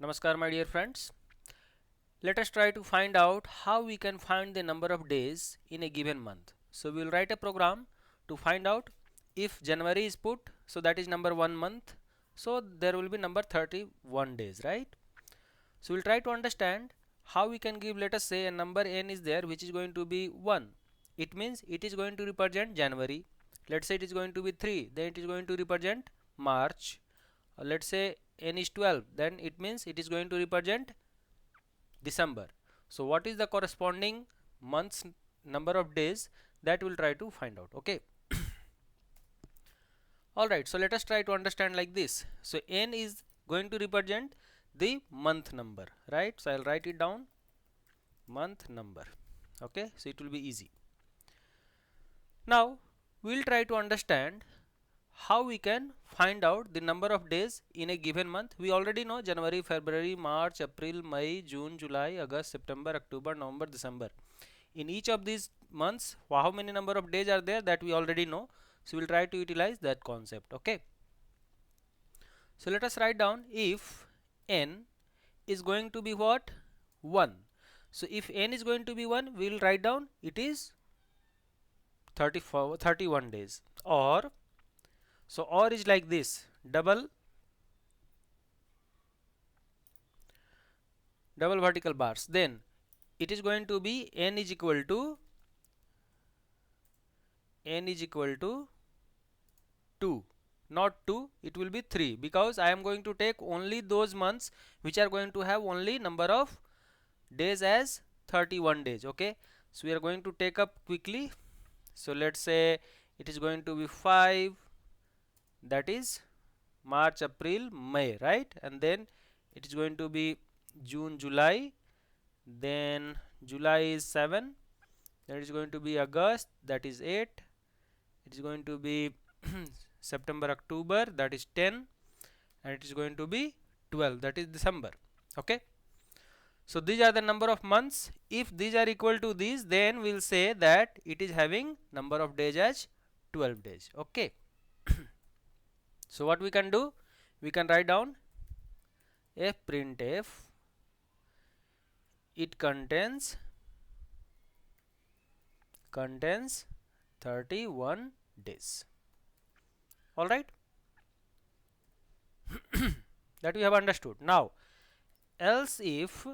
Namaskar my dear friends. Let us try to find out how we can find the number of days in a given month. So we will write a program to find out if January is put, so that is number 1 month, so there will be number 31 days, right? So we will try to understand how we can give, let us say a number n is there which is going to be 1. It means it is going to represent January. Let's say it is going to be 3, then it is going to represent March. Let's say n is 12, then it means it is going to represent December. So what is the corresponding month's number of days, that we'll try to find out. Okay. Alright, so let us try to understand like this. So n is going to represent the month number, right? So I'll write it down, month number. Okay, so it will be easy. Now we'll try to understand how we can find out the number of days in a given month. We already know January, February, March, April, May, June, July, August, September, October, November, December. In each of these months, how many number of days are there, that we already know. So we'll try to utilize that concept. Okay. So let us write down, if n is going to be what? 1. So if n is going to be 1, we will write down it is 31 days. Or, so or is like this, double vertical bars. Then it is going to be n is equal to 2, not 2, it will be 3, because I am going to take only those months which are going to have only number of days as 31 days. Okay, so we are going to take up quickly. So let's say it is going to be 5, that is March, April, May, right? And then it is going to be June, July, then July is 7, that is going to be August, that is 8, it is going to be September, October, that is 10, and it is going to be 12, that is December. Okay, so these are the number of months. If these are equal to these, then we will say that it is having number of days as 12 days. Okay. So what we can do, we can write down f printf, it contains 31 days. All right. That we have understood. Now else if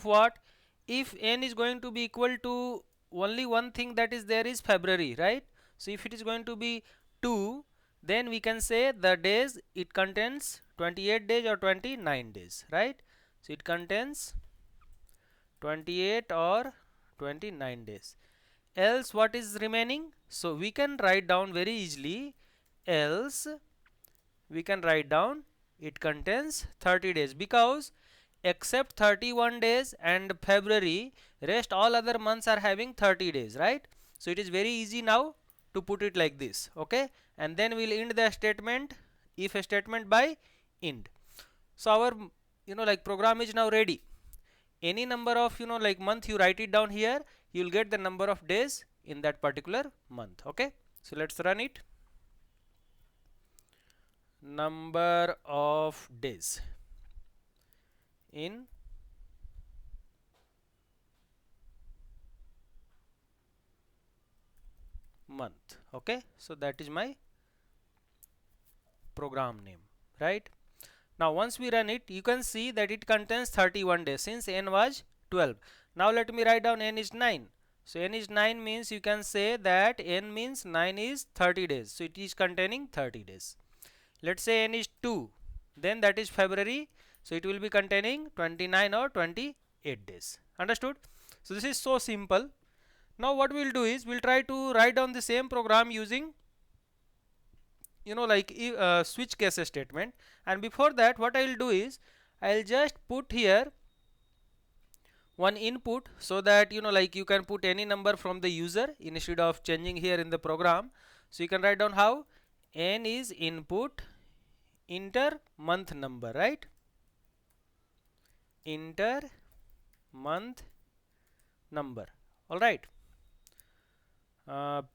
what? If n is going to be equal to only one thing, that is there is February, right? So if it is going to be 2, then we can say the days, it contains 28 days or 29 days, right? So it contains 28 or 29 days. Else what is remaining? So we can write down very easily, else we can write down it contains 30 days, because except 31 days and February, rest all other months are having 30 days, right? So it is very easy now to put it like this. Okay, and then we'll end the statement, if a statement, by end. So our like program is now ready. Any number of like month, you write it down here, you will get the number of days in that particular month. Okay, so let's run it. Number of days in month. Okay, so that is my program name, right? Now once we run it, you can see that it contains 31 days since n was 12. Now let me write down n is 9. So n is 9 means you can say that n means 9 is 30 days. So it is containing 30 days. Let's say n is 2, then that is February, so it will be containing 29 or 28 days. Understood? So this is so simple. Now what we will do is, we will try to write down the same program using like switch case statement. And before that, what I will do is, I will just put here one input, so that like you can put any number from the user instead of changing here in the program. So you can write down how n is input, enter month number, right? Enter month number. All right,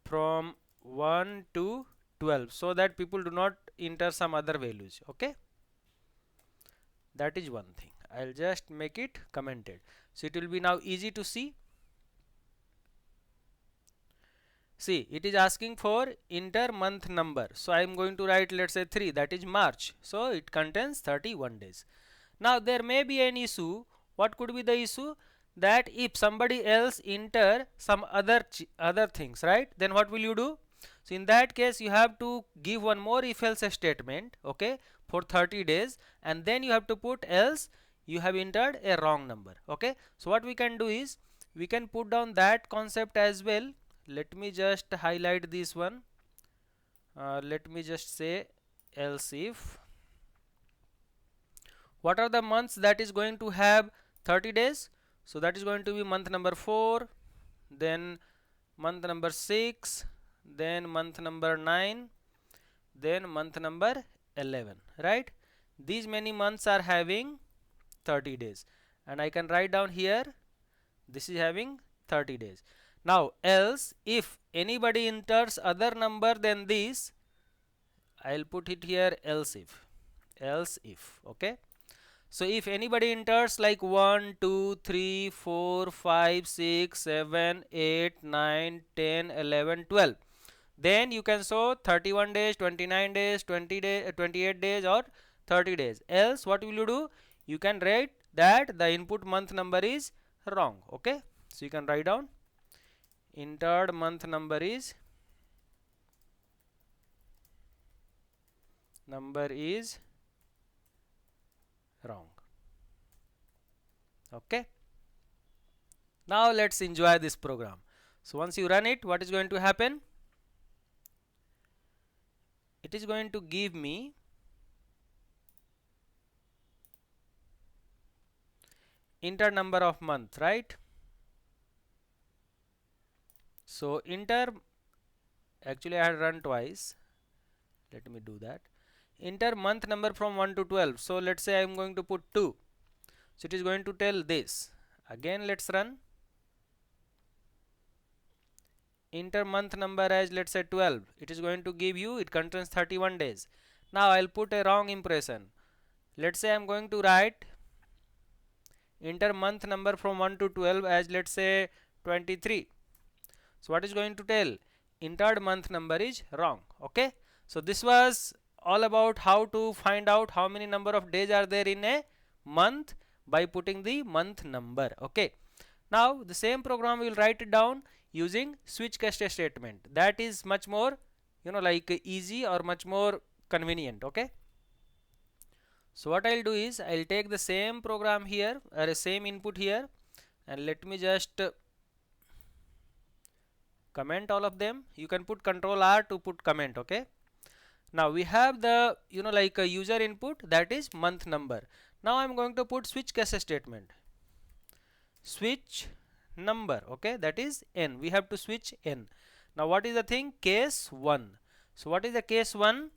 from 1 to 12, so that people do not enter some other values. Okay, That is one thing. I'll just make it commented, so it will be now easy to see. See, it is asking for enter month number, so I am going to write, let's say 3, that is March, so it contains 31 days. Now there may be an issue. What could be the issue? That if somebody else enter some other things, right, then what will you do? So in that case you have to give one more if else statement, okay, for 30 days, and then you have to put else you have entered a wrong number. Okay, so what we can do is we can put down that concept as well. Let me just highlight this one. Let me just say else if what are the months that is going to have 30 days. So that is going to be month number 4, then month number 6, then month number 9, then month number 11, right? These many months are having 30 days, and I can write down here this is having 30 days. Now else if anybody enters other number than this, I'll put it here else if, okay. So if anybody enters like 1, 2, 3, 4, 5, 6, 7, 8, 9, 10, 11, 12, then you can show 31 days, 29 days, 20 days, 28 days, or 30 days. Else what will you do? You can write that the input month number is wrong. Okay, so you can write down entered month number is wrong. Okay, now let's enjoy this program. So once you run it, what is going to happen? It is going to give me enter number of month, right? So enter, actually I had run twice, let me do that. Enter month number from 1 to 12. So let's say I am going to put 2, so it is going to tell this. Again let's run. Enter month number as let's say 12, it is going to give you, it contains 31 days. Now I'll put a wrong impression. Let's say I'm going to write enter month number from 1 to 12 as let's say 23. So what is going to tell? Entered month number is wrong. Okay, so this was all about how to find out how many number of days are there in a month by putting the month number. Okay, now the same program we will write it down using switch case statement. That is much more, like easy or much more convenient. Okay, so what I'll do is I'll take the same program here or a same input here, and let me just comment all of them. You can put Control R to put comment. Okay, now we have the like a user input, that is month number. Now I'm going to put switch case statement, switch number, okay, that is n. We have to switch n. Now what is the thing? Case 1. So what is the case 1?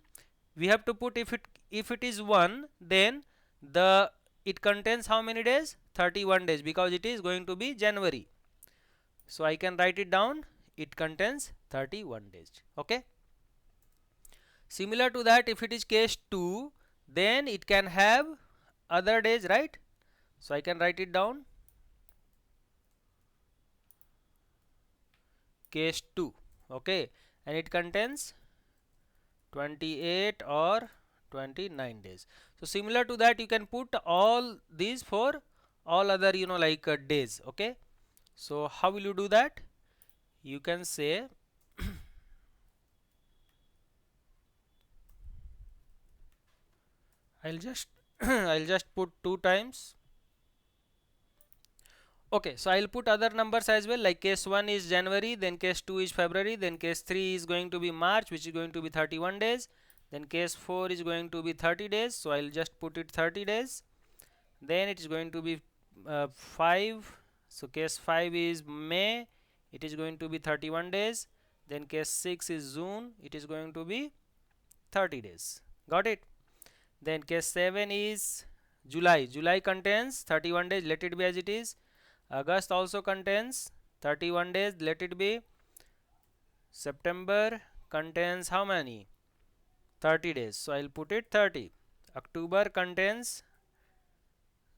We have to put if it is 1, then it contains how many days? 31 days, because it is going to be January. So I can write it down, it contains 31 days. Okay, similar to that, if it is case 2, then it can have other days, right? So I can write it down case 2, okay, and it contains 28 or 29 days. So similar to that, you can put all these for all other like days. Okay, so how will you do that? You can say I'll just I'll just put 2 times. Okay, so I'll put other numbers as well, like case 1 is January, then case 2 is February, then case 3 is going to be March, which is going to be 31 days, then case 4 is going to be 30 days, so I'll just put it 30 days. Then it is going to be 5, so case 5 is May, it is going to be 31 days. Then case 6 is June, it is going to be 30 days. Got it? Then case 7 is July. July contains 31 days, let it be as it is. August also contains 31 days, let it be. September contains how many? 30 days, so I'll put it 30. October contains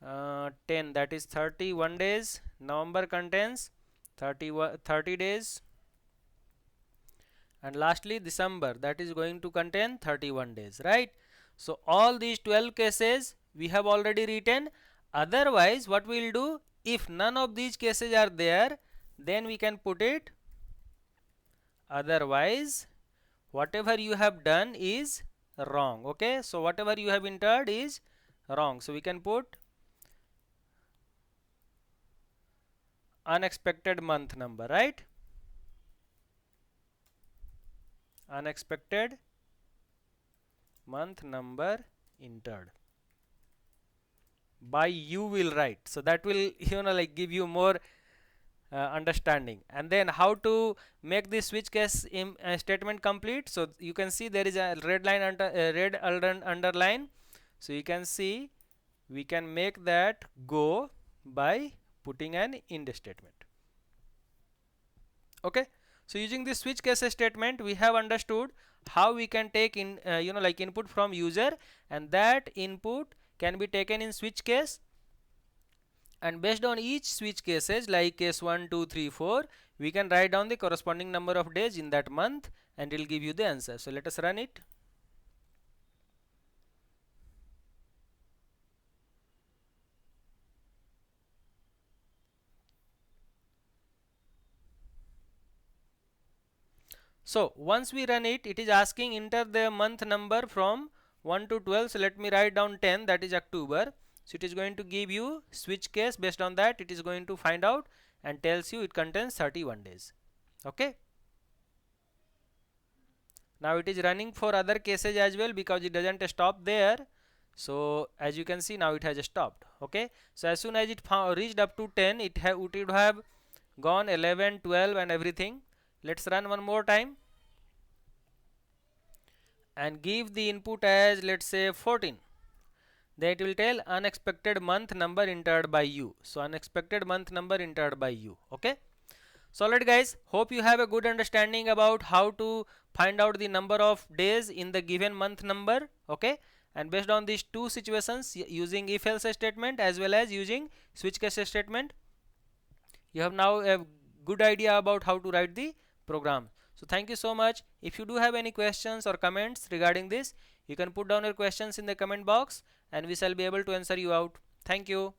10, that is 31 days. November contains 30 days, and lastly December, that is going to contain 31 days, right? So all these 12 cases we have already written. Otherwise what we will do, if none of these cases are there, then we can put it otherwise whatever you have done is wrong. Okay, so whatever you have entered is wrong, so we can put unexpected month number, right? Unexpected month number entered by you will write, so that will like give you more understanding. And then how to make this switch case statement complete, so you can see there is a red line underline, so you can see we can make that go by putting an end statement. Okay, so using this switch case statement we have understood how we can take in like input from user, and that input can be taken in switch case, and based on each switch cases like case 1 2 3 4 we can write down the corresponding number of days in that month, and it will give you the answer. So let us run it. So once we run it, it is asking enter the month number from 1 to 12. So let me write down 10, that is October. So it is going to give you switch case. Based on that it is going to find out and tells you it contains 31 days. Okay, now it is running for other cases as well because it doesn't stop there. So as you can see now it has stopped. Okay, so as soon as it reached up to 10 it would have gone 11 12 and everything. Let's run one more time and give the input as let's say 14. Then it will tell unexpected month number entered by you. So unexpected month number entered by you. Okay, so alright guys, hope you have a good understanding about how to find out the number of days in the given month number. Okay, and based on these two situations using if else statement as well as using switch case statement, you have now a good idea about how to write the program. So thank you so much. If you do have any questions or comments regarding this, you can put down your questions in the comment box and we shall be able to answer you out. Thank you.